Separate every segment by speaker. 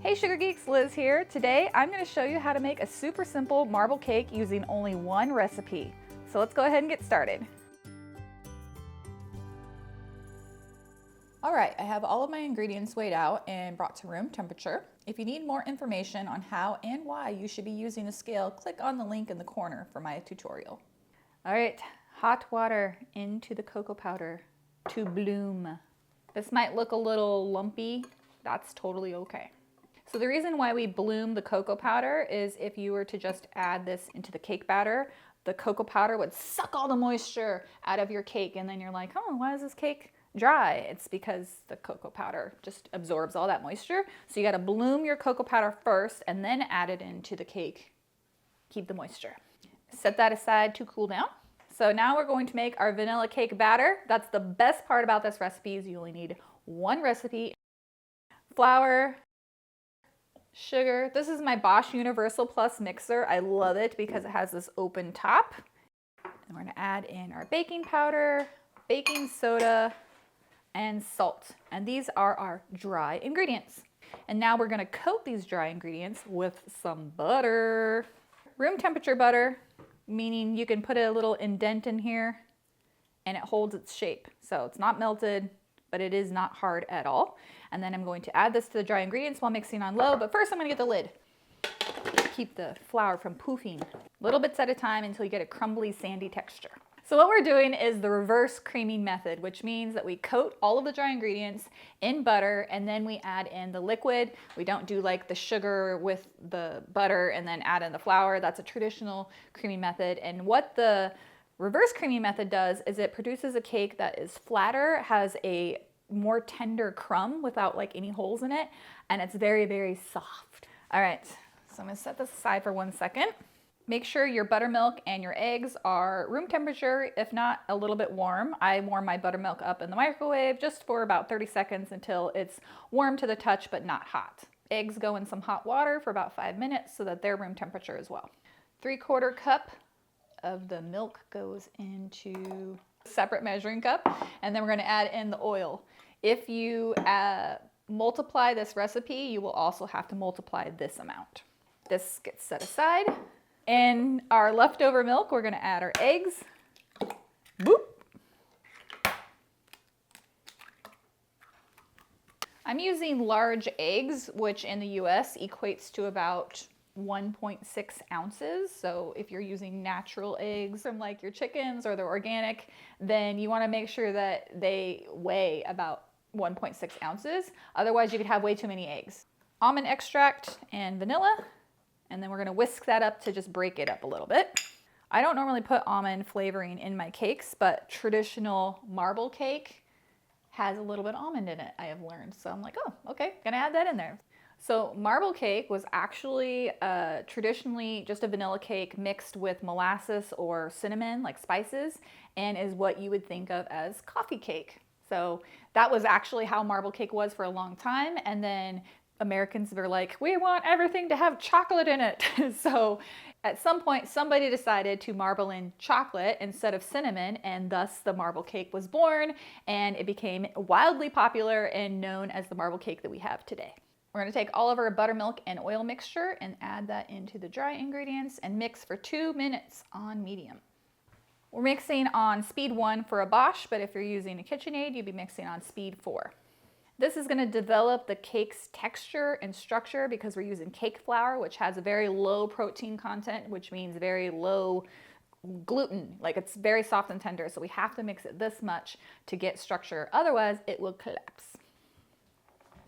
Speaker 1: Hey Sugar Geeks, Liz here. Today I'm going to show you how to make a super simple marble cake using only one recipe. So let's go ahead and get started. Alright, I have all of my ingredients weighed out and brought to room temperature. If you need more information on how and why you should be using a scale, click on the link in the corner for my tutorial. Alright, hot water into the cocoa powder to bloom. This might look a little lumpy. That's totally okay. So the reason why we bloom the cocoa powder is if you were to just add this into the cake batter, the cocoa powder would suck all the moisture out of your cake, and then you're like, oh, why is this cake dry? It's because the cocoa powder just absorbs all that moisture. So you gotta bloom your cocoa powder first and then add it into the cake. Keep the moisture. Set that aside to cool down. So now we're going to make our vanilla cake batter. That's the best part about this recipe is you only need one recipe. Flour, sugar. This is my Bosch Universal Plus mixer. I love it because it has this open top. And we're gonna add in our baking powder, baking soda, and salt. And these are our dry ingredients. And now we're gonna coat these dry ingredients with some butter. Room temperature butter, meaning you can put a little indent in here and it holds its shape. So it's not melted, but it is not hard at all. And then I'm going to add this to the dry ingredients while mixing on low, but first I'm gonna get the lid. Keep the flour from poofing. Little bits at a time until you get a crumbly, sandy texture. So what we're doing is the reverse creaming method, which means that we coat all of the dry ingredients in butter and then we add in the liquid. We don't do like the sugar with the butter and then add in the flour. That's a traditional creaming method. And what the reverse creaming method does is it produces a cake that is flatter, has a more tender crumb without like any holes in it, and it's very, very soft. All right, so I'm gonna set this aside for 1 second. Make sure your buttermilk and your eggs are room temperature, if not a little bit warm. I warm my buttermilk up in the microwave just for about 30 seconds until it's warm to the touch but not hot. Eggs go in some hot water for about 5 minutes so that they're room temperature as well. 3/4 cup of the milk goes into a separate measuring cup, and then we're going to add in the oil. If you multiply this recipe, you will also have to multiply this amount. This gets set aside. In our leftover milk, we're going to add our eggs. Boop. I'm using large eggs, which in the US equates to about 1.6 ounces. So if you're using natural eggs from like your chickens or they're organic, then you want to make sure that they weigh about 1.6 ounces. Otherwise, you could have way too many eggs. Almond extract and vanilla. And then we're going to whisk that up to just break it up a little bit. I don't normally put almond flavoring in my cakes, but traditional marble cake has a little bit of almond in it, I have learned. So I'm like, oh, okay, gonna add that in there. So marble cake was actually traditionally just a vanilla cake mixed with molasses or cinnamon, like spices, and is what you would think of as coffee cake. So that was actually how marble cake was for a long time. And then Americans were like, we want everything to have chocolate in it. So at some point, somebody decided to marble in chocolate instead of cinnamon, and thus the marble cake was born, and it became wildly popular and known as the marble cake that we have today. We're going to take all of our buttermilk and oil mixture and add that into the dry ingredients and mix for 2 minutes on medium. We're mixing on speed 1 for a Bosch, but if you're using a KitchenAid, you'd be mixing on speed 4. This is going to develop the cake's texture and structure because we're using cake flour, which has a very low protein content, which means very low gluten. Like it's very soft and tender, so we have to mix it this much to get structure. Otherwise, it will collapse.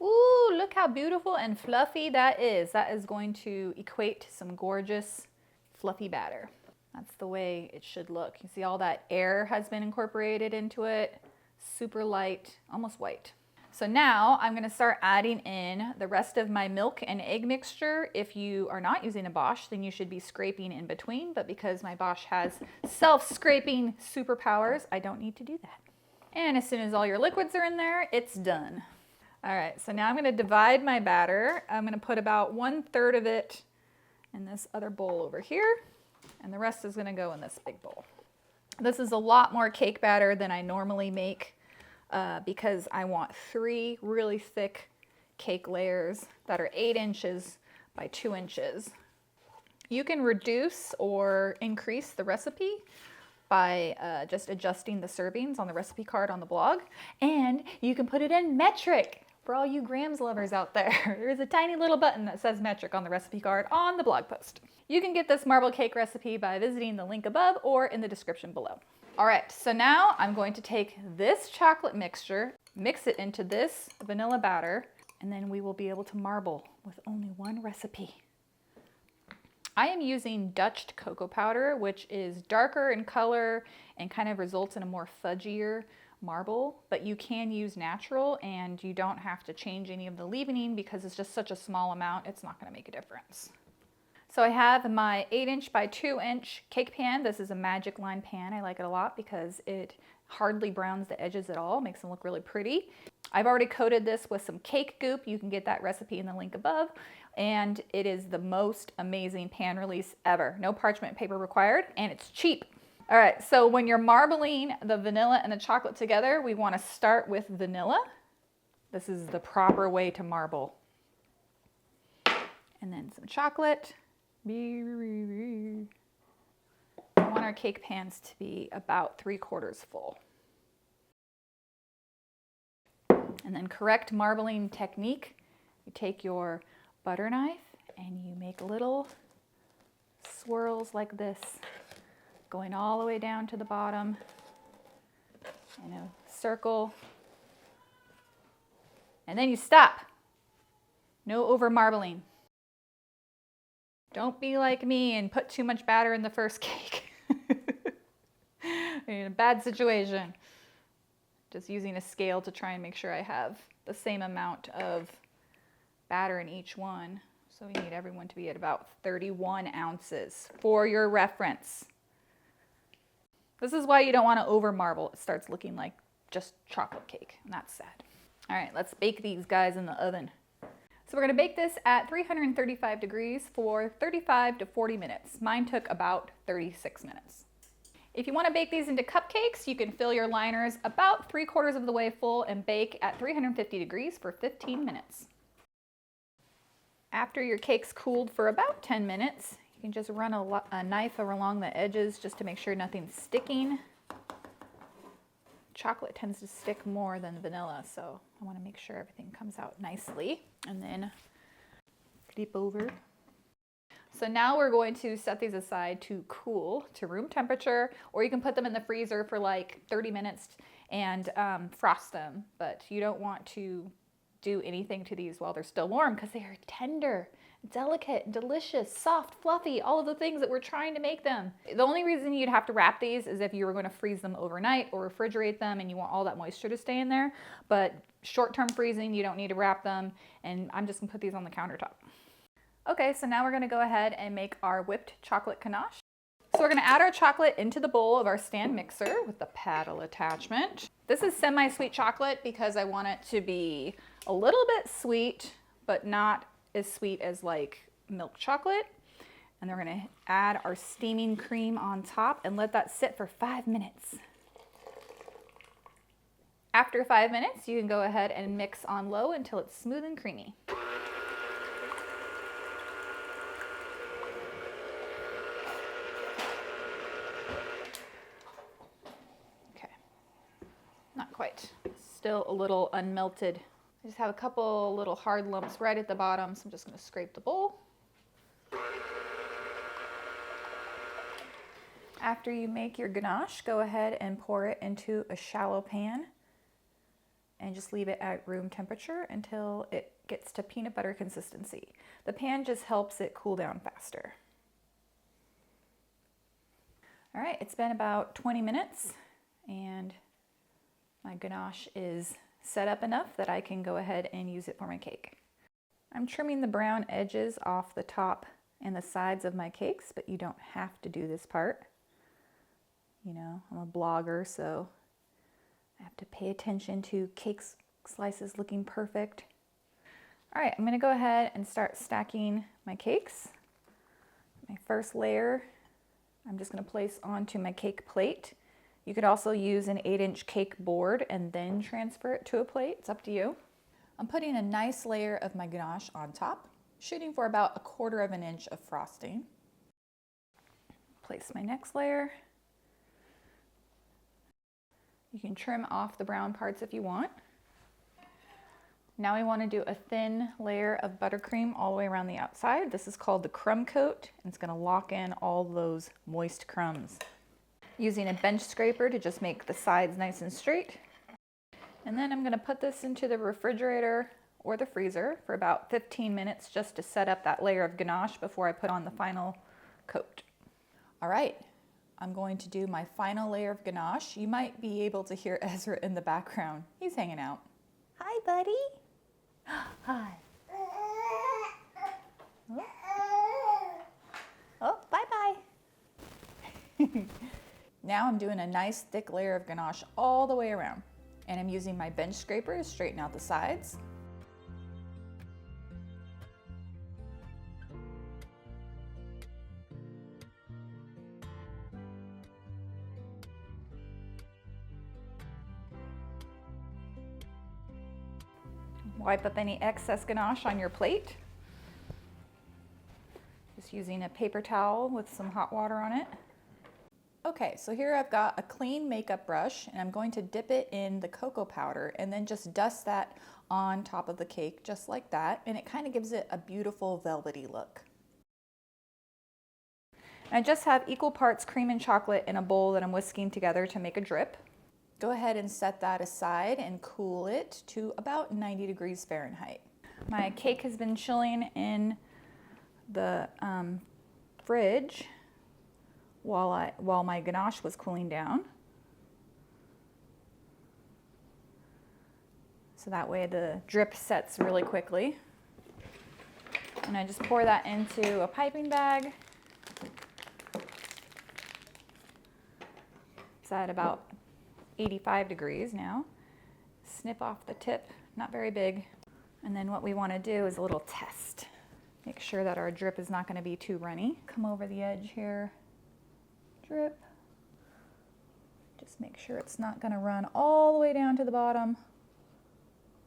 Speaker 1: Ooh, look how beautiful and fluffy that is. That is going to equate to some gorgeous fluffy batter. That's the way it should look. You see all that air has been incorporated into it. Super light, almost white. So now I'm going to start adding in the rest of my milk and egg mixture. If you are not using a Bosch, then you should be scraping in between. But because my Bosch has self-scraping superpowers, I don't need to do that. And as soon as all your liquids are in there, it's done. All right, so now I'm going to divide my batter. I'm going to put about 1/3 of it in this other bowl over here, and the rest is going to go in this big bowl. This is a lot more cake batter than I normally make because I want 3 really thick cake layers that are 8 inches by 2 inches. You can reduce or increase the recipe by just adjusting the servings on the recipe card on the blog, and you can put it in metric. For all you grams lovers out there, there's a tiny little button that says metric on the recipe card on the blog post. You can get this marble cake recipe by visiting the link above or in the description below. All right, so now I'm going to take this chocolate mixture, mix it into this vanilla batter, and then we will be able to marble with only one recipe. I am using Dutched cocoa powder, which is darker in color and kind of results in a more fudgier marble, but you can use natural and you don't have to change any of the leavening because it's just such a small amount, it's not going to make a difference. So I have my 8-inch by 2-inch cake pan. This is a Magic Line pan. I like it a lot because it hardly browns the edges at all, makes them look really pretty. I've already coated this with some cake goop. You can get that recipe in the link above, and it is the most amazing pan release ever. No parchment paper required, and it's cheap. All right, so when you're marbling the vanilla and the chocolate together, we want to start with vanilla. This is the proper way to marble. And then some chocolate. We want our cake pans to be about 3/4 full. And then correct marbling technique. You take your butter knife and you make little swirls like this, going all the way down to the bottom in a circle. And then you stop. No over marbling. Don't be like me and put too much batter in the first cake. In a bad situation. Just using a scale to try and make sure I have the same amount of batter in each one. So we need everyone to be at about 31 ounces for your reference. This is why you don't want to over marble. It starts looking like just chocolate cake, and that's sad. All right, let's bake these guys in the oven. So we're going to bake this at 335 degrees for 35 to 40 minutes. Mine took about 36 minutes. If you want to bake these into cupcakes, you can fill your liners about 3/4 of the way full and bake at 350 degrees for 15 minutes. After your cake's cooled for about 10 minutes, you can just run a knife along the edges just to make sure nothing's sticking. Chocolate tends to stick more than vanilla, so I want to make sure everything comes out nicely. And then flip over. So now we're going to set these aside to cool to room temperature, or you can put them in the freezer for like 30 minutes and frost them. But you don't want to do anything to these while they're still warm because they are tender, delicate, delicious, soft, fluffy, all of the things that we're trying to make them. The only reason you'd have to wrap these is if you were going to freeze them overnight or refrigerate them and you want all that moisture to stay in there. But short-term freezing, you don't need to wrap them, and I'm just going to put these on the countertop. Okay, so now we're going to go ahead and make our whipped chocolate ganache. So we're going to add our chocolate into the bowl of our stand mixer with the paddle attachment. This is semi-sweet chocolate because I want it to be a little bit sweet, but not as sweet as like milk chocolate. And then we're going to add our steaming cream on top and let that sit for 5 minutes. After 5 minutes, you can go ahead and mix on low until it's smooth and creamy. Okay, not quite. Still a little unmelted. I just have a couple little hard lumps right at the bottom, so I'm just going to scrape the bowl. After you make your ganache, go ahead and pour it into a shallow pan and just leave it at room temperature until it gets to peanut butter consistency. The pan just helps it cool down faster. All right, it's been about 20 minutes and my ganache is set up enough that I can go ahead and use it for my cake. I'm trimming the brown edges off the top and the sides of my cakes, but you don't have to do this part. You know, I'm a blogger, so I have to pay attention to cake slices looking perfect. All right, I'm gonna go ahead and start stacking my cakes. My first layer, I'm just gonna place onto my cake plate. You could also use an 8-inch cake board and then transfer it to a plate. It's up to you. I'm putting a nice layer of my ganache on top, shooting for about 1/4 of an inch of frosting. Place my next layer. You can trim off the brown parts if you want. Now we want to do a thin layer of buttercream all the way around the outside. This is called the crumb coat, and it's going to lock in all those moist crumbs. Using a bench scraper to just make the sides nice and straight. And then I'm going to put this into the refrigerator or the freezer for about 15 minutes just to set up that layer of ganache before I put on the final coat. All right, I'm going to do my final layer of ganache. You might be able to hear Ezra in the background. He's hanging out. Hi, buddy. Hi. Oh, bye-bye. Now I'm doing a nice thick layer of ganache all the way around. And I'm using my bench scraper to straighten out the sides. Wipe up any excess ganache on your plate. Just using a paper towel with some hot water on it. Okay, so here I've got a clean makeup brush and I'm going to dip it in the cocoa powder and then just dust that on top of the cake just like that, and it kind of gives it a beautiful velvety look. And I just have equal parts cream and chocolate in a bowl that I'm whisking together to make a drip. Go ahead and set that aside and cool it to about 90 degrees Fahrenheit. My cake has been chilling in the fridge while my ganache was cooling down. So that way the drip sets really quickly. And I just pour that into a piping bag. It's at about 85 degrees now. Snip off the tip, not very big. And then what we want to do is a little test. Make sure that our drip is not going to be too runny. Come over the edge here. Drip. Just make sure it's not going to run all the way down to the bottom.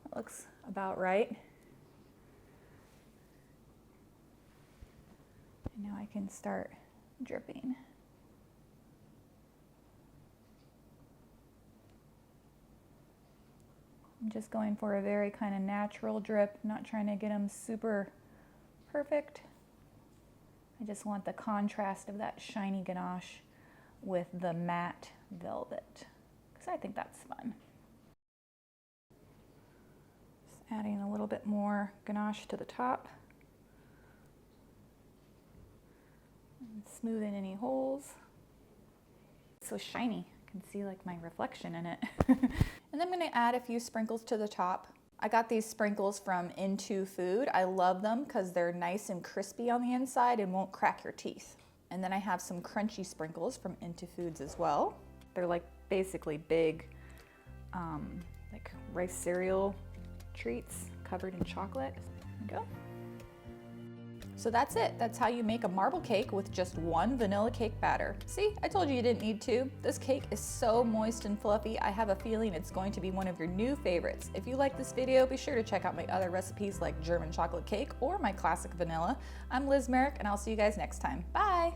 Speaker 1: That looks about right. And now I can start dripping. I'm just going for a very kind of natural drip, not trying to get them super perfect. I just want the contrast of that shiny ganache with the matte velvet, because I think that's fun. Just adding a little bit more ganache to the top. And smoothing any holes. It's so shiny, I can see like my reflection in it. And then I'm going to add a few sprinkles to the top. I got these sprinkles from Into Food. I love them because they're nice and crispy on the inside and won't crack your teeth. And then I have some crunchy sprinkles from Into Foods as well. They're like basically big like rice cereal treats covered in chocolate. There we go. So that's it. That's how you make a marble cake with just one vanilla cake batter. See, I told you didn't need two. This cake is so moist and fluffy. I have a feeling it's going to be one of your new favorites. If you like this video, be sure to check out my other recipes like German chocolate cake or my classic vanilla. I'm Liz Merrick, and I'll see you guys next time. Bye.